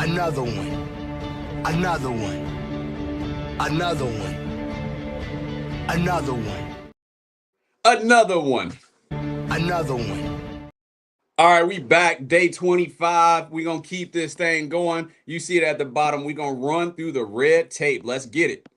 Another one. Another one. Another one. Another one. Another one. Another one. All right, we back. Day 25. We're going to keep this thing going. You see it at the bottom. We're going to run through the red tape. Let's get it.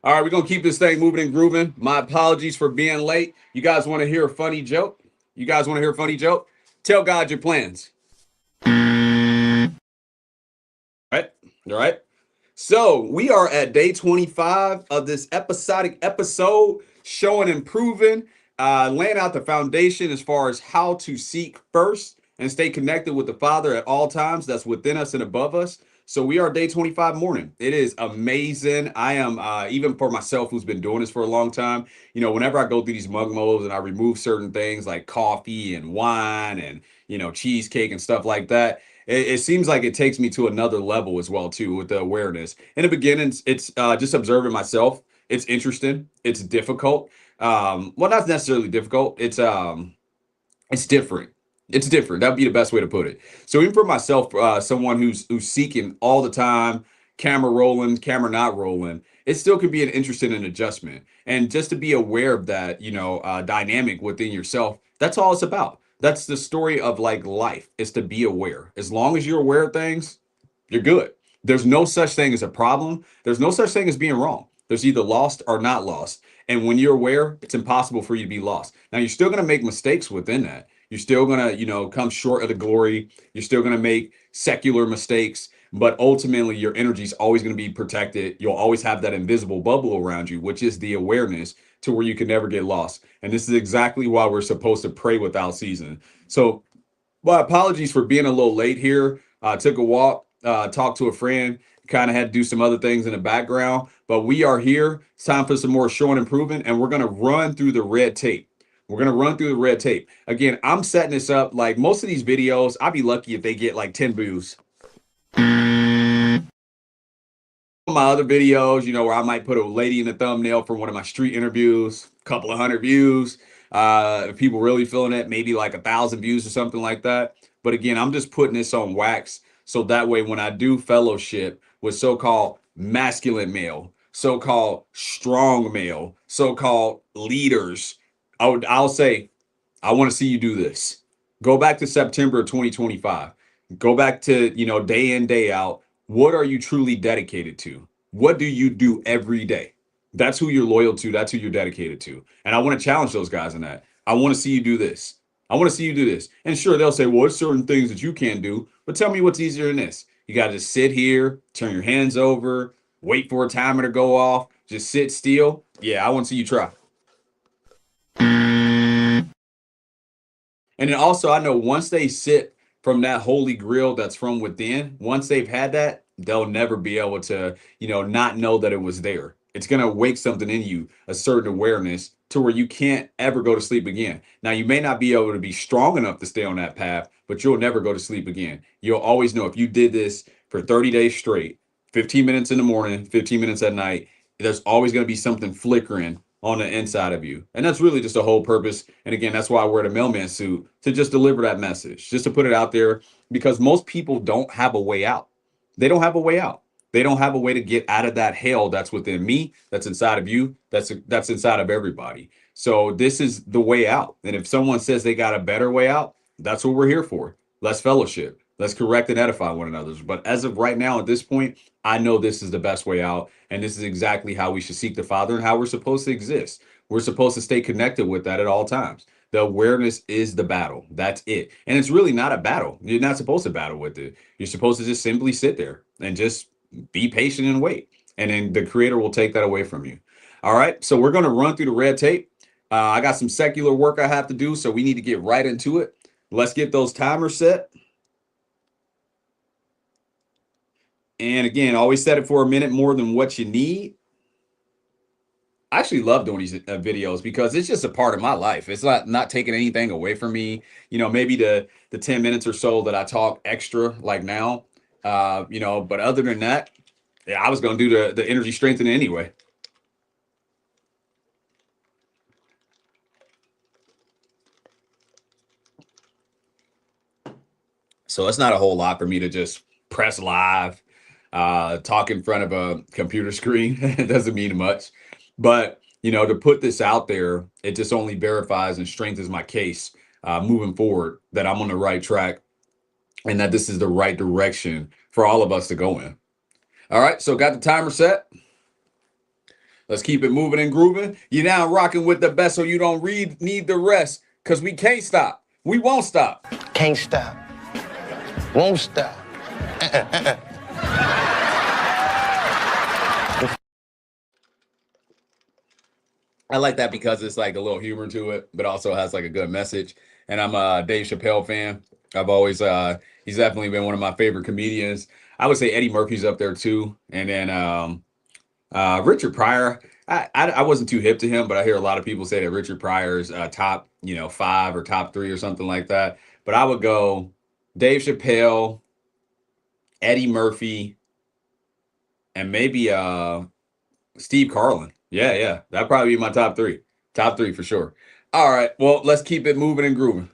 All right, we're going to keep this thing moving and grooving. My apologies for being late. You guys want to hear a funny joke? You guys want to hear a funny joke? Tell God your plans. All right. So we are at day 25 of this episodic episode, showing and proving, laying out the foundation as far as how to seek first and stay connected with the Father at all times that's within us and above us. So we are day 25 morning. It is amazing. I am, even for myself who's been doing this for a long time, whenever I go through these mug modes and I remove certain things like coffee and wine and, cheesecake and stuff like that, it seems like it takes me to another level as well too with the awareness. In the beginning, it's just observing myself. It's interesting. It's difficult. Well, not necessarily difficult. It's different. It's different. That'd be the best way to put it. So even for myself, someone who's seeking all the time, camera rolling, camera not rolling, it still can be an interesting and adjustment. And just to be aware of that, dynamic within yourself, that's all it's about. That's the story of like life, is to be aware. As long as you're aware of things, you're good. There's no such thing as a problem. There's no such thing as being wrong. There's either lost or not lost. And when you're aware, it's impossible for you to be lost. Now, you're still going to make mistakes within that. You're still going to, come short of the glory. You're still going to make secular mistakes. But ultimately, your energy is always going to be protected. You'll always have that invisible bubble around you, which is the awareness to where you can never get lost. And this is exactly why we're supposed to pray without ceasing. So, well, apologies for being a little late here. I took a walk, talked to a friend, kind of had to do some other things in the background, but we are here. It's time for some more showing and proving, and we're going to run through the red tape. We're going to run through the red tape. Again, I'm setting this up like most of these videos. I'd be lucky if they get like 10 views. My other videos, where I might put a lady in the thumbnail for one of my street interviews, a couple of hundred views. If people really feeling it, maybe like 1,000 views or something like that. But again, I'm just putting this on wax. So that way, when I do fellowship with so-called masculine male, so-called strong male, so-called leaders, I'll say, I want to see you do this. Go back to September of 2025. Go back to, day in, day out. What are you truly dedicated to? What do you do every day? That's who you're loyal to. That's who you're dedicated to. And I want to challenge those guys in that. I want to see you do this. I want to see you do this. And sure, they'll say, well, it's certain things that you can't do. But tell me what's easier than this. You got to just sit here, turn your hands over, wait for a timer to go off, just sit still. Yeah, I want to see you try. And then also, I know once they sit from that holy grail that's from within, once they've had that, they'll never be able to, not know that it was there. It's going to wake something in you, a certain awareness to where you can't ever go to sleep again. Now, you may not be able to be strong enough to stay on that path, but you'll never go to sleep again. You'll always know if you did this for 30 days straight, 15 minutes in the morning, 15 minutes at night, there's always going to be something flickering on the inside of you. And that's really just the whole purpose. And again, that's why I wear the mailman suit, to just deliver that message, just to put it out there, because most people don't have a way out. They don't have a way out. They don't have a way to get out of that hell that's within me, that's inside of you, that's inside of everybody. So this is the way out. And if someone says they got a better way out, that's what we're here for. Let's fellowship. Let's correct and edify one another. But as of right now, at this point, I know this is the best way out. And this is exactly how we should seek the Father and how we're supposed to exist. We're supposed to stay connected with that at all times. The awareness is the battle. That's it. And it's really not a battle. You're not supposed to battle with it. You're supposed to just simply sit there and just be patient and wait. And then the Creator will take that away from you. All right. So we're going to run through the red tape. I got some secular work I have to do, so we need to get right into it. Let's get those timers set. And again, always set it for a minute more than what you need. I actually love doing these videos because it's just a part of my life. It's not taking anything away from me. Maybe the 10 minutes or so that I talk extra like now, but other than that, yeah, I was going to do the energy strengthening anyway. So it's not a whole lot for me to just press live, talk in front of a computer screen. It doesn't mean much. But, to put this out there, it just only verifies and strengthens my case moving forward that I'm on the right track and that this is the right direction for all of us to go in. All right, so got the timer set. Let's keep it moving and grooving. You're now rocking with the best so you don't need the rest because we can't stop. We won't stop. Can't stop. Won't stop. I like that because it's like a little humor to it, but also has like a good message. And I'm a Dave Chappelle fan. I've always he's definitely been one of my favorite comedians. I would say Eddie Murphy's up there too. And then Richard Pryor. I wasn't too hip to him, but I hear a lot of people say that Richard Pryor's top, 5 or top 3 or something like that. But I would go Dave Chappelle, Eddie Murphy, and maybe Steve Carlin. Yeah. That'd probably be my top 3. Top 3 for sure. All right. Well, let's keep it moving and grooving.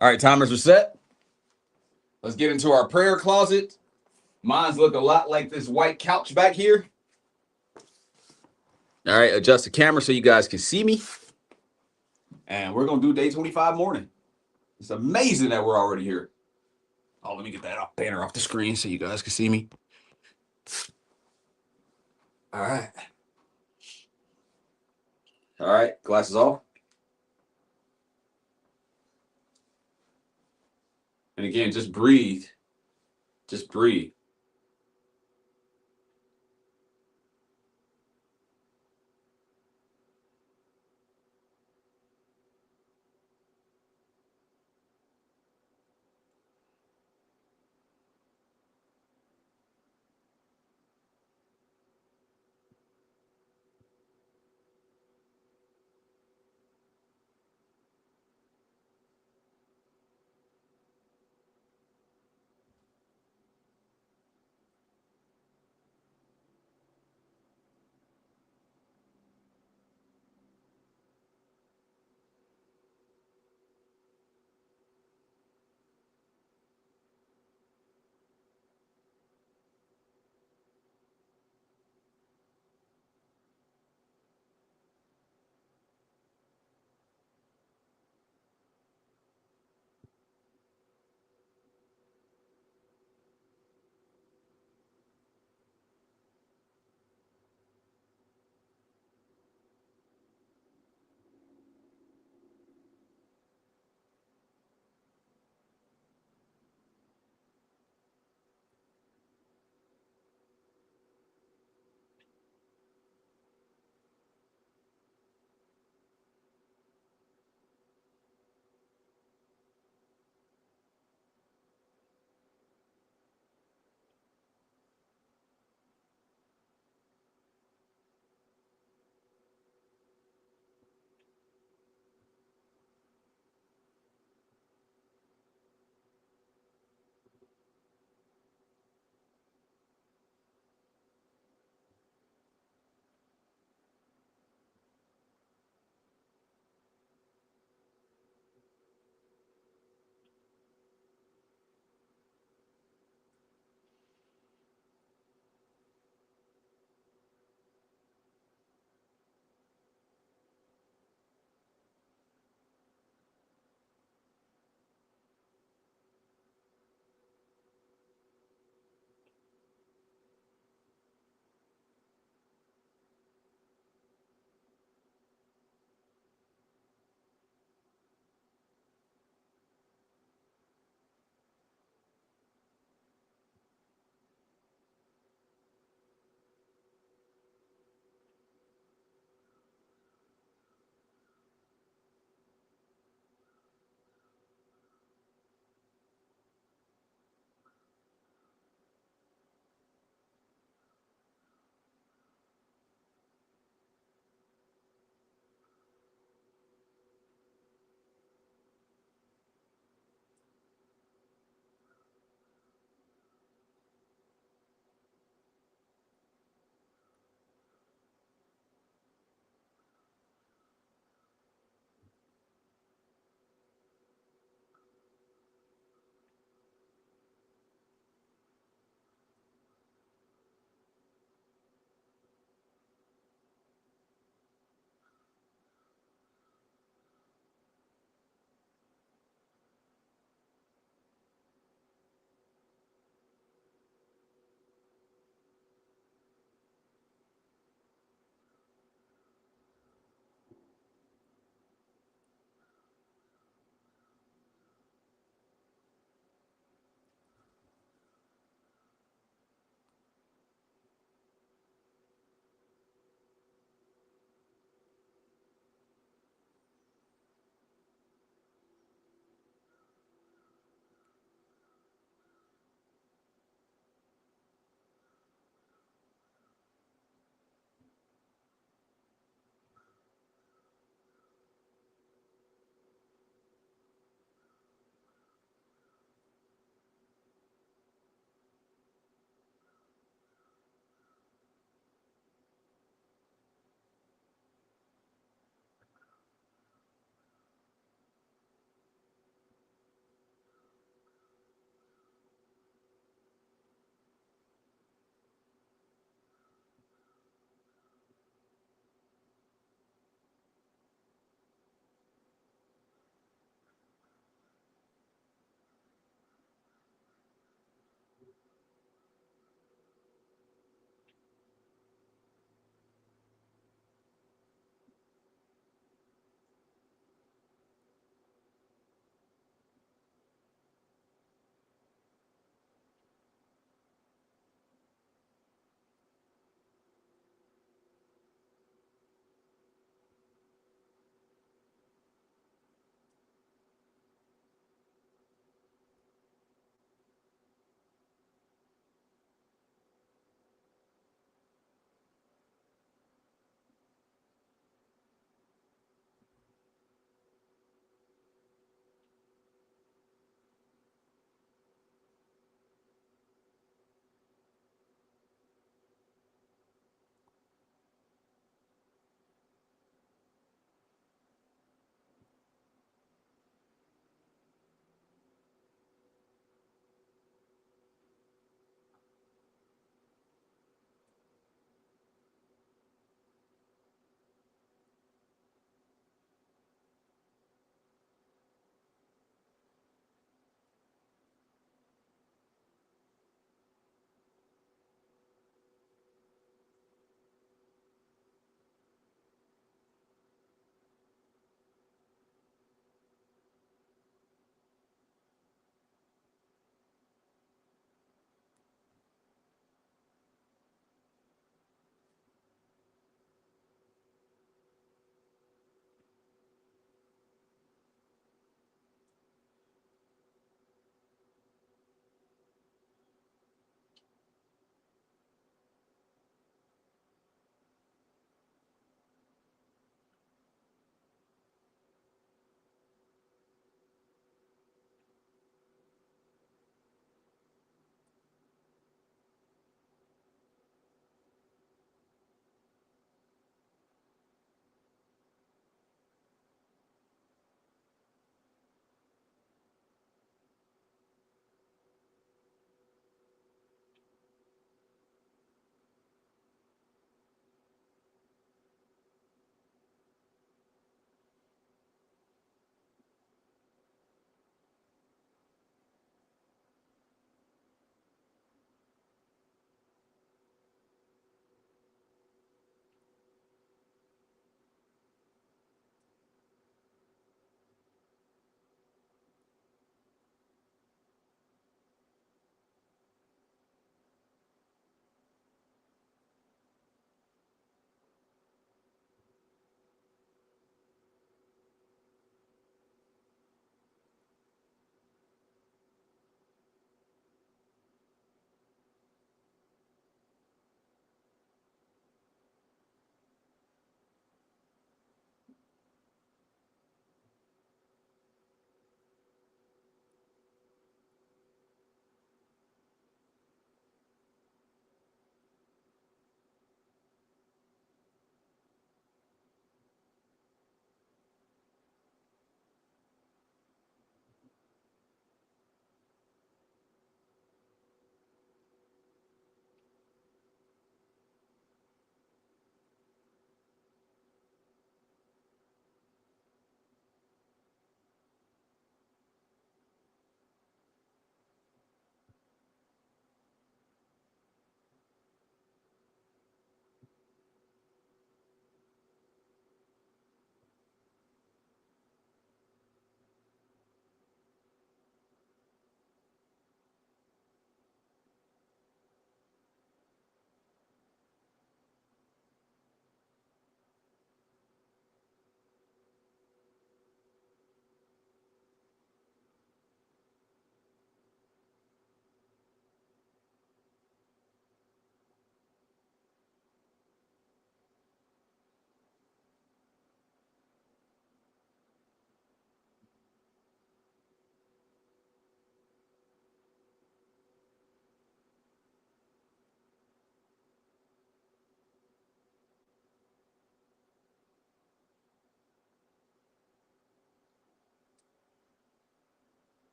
All right, timers are set. Let's get into our prayer closet. Mine's look a lot like this white couch back here. All right, adjust the camera so you guys can see me. And we're going to do day 25 morning. It's amazing that we're already here. Oh, let me get that banner off the screen so you guys can see me. All right. All right, glasses off. And again, just breathe. Just breathe.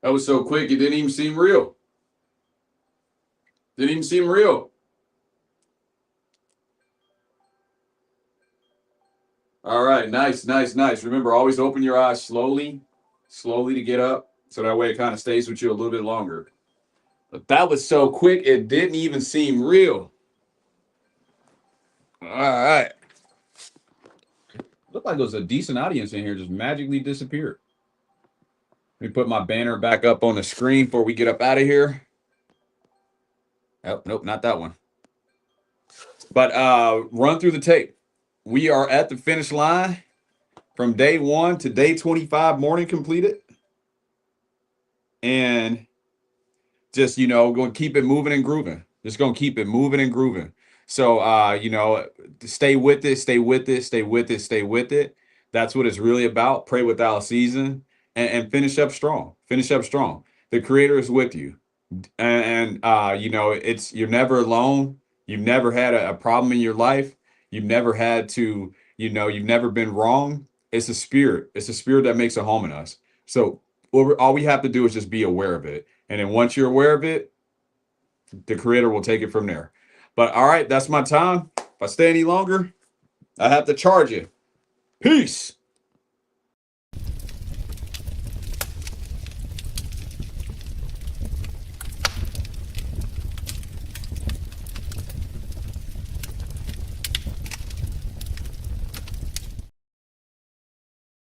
That was so quick, it didn't even seem real. Didn't even seem real. All right, nice, nice, nice. Remember, always open your eyes slowly to get up, so that way it kind of stays with you a little bit longer. But that was so quick, it didn't even seem real. All right. Looked like there was a decent audience in here, just magically disappeared. Let me put my banner back up on the screen before we get up out of here. Oh, nope, not that one. But run through the tape. We are at the finish line from day 1 to day 25, morning completed. And just, going to keep it moving and grooving. Just going to keep it moving and grooving. So, stay with it, stay with it, stay with it, stay with it. That's what it's really about. Pray without season and finish up strong. Finish up strong. The Creator is with you. And you're never alone. You've never had a problem in your life. You've never had to, you've never been wrong. It's a spirit. It's a spirit that makes a home in us. So all we have to do is just be aware of it. And then once you're aware of it, the Creator will take it from there. But all right, that's my time. If I stay any longer, I have to charge you. Peace.